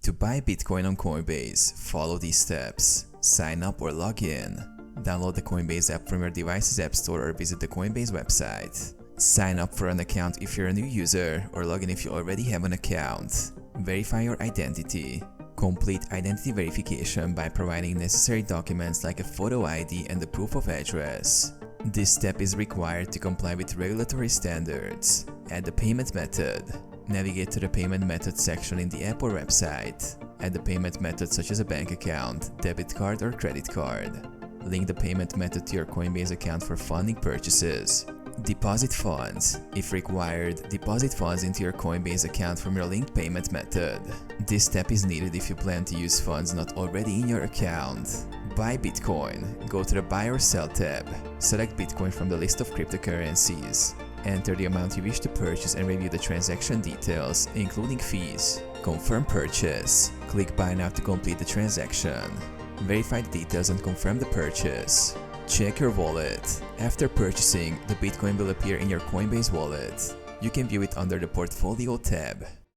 To buy Bitcoin on Coinbase, follow these steps. Sign up or log in. Download the Coinbase app from your device's app store or visit the Coinbase website. Sign up for an account if you're a new user or log in if you already have an account. Verify your identity. Complete identity verification by providing necessary documents like a photo ID and a proof of address. This step is required to comply with regulatory standards. Add the payment method. Navigate to the payment method section in the app or website. Add the payment method such as a bank account, debit card or credit card. Link the payment method to your Coinbase account for funding purchases. Deposit funds. If required, deposit funds into your Coinbase account from your linked payment method. This step is needed if you plan to use funds not already in your account. Buy Bitcoin. Go to the Buy or Sell tab. Select Bitcoin from the list of cryptocurrencies. Enter the amount you wish to purchase and review the transaction details, including fees. Confirm purchase. Click Buy Now to complete the transaction. Verify the details and confirm the purchase. Check your wallet. After purchasing, the Bitcoin will appear in your Coinbase wallet. You can view it under the Portfolio tab.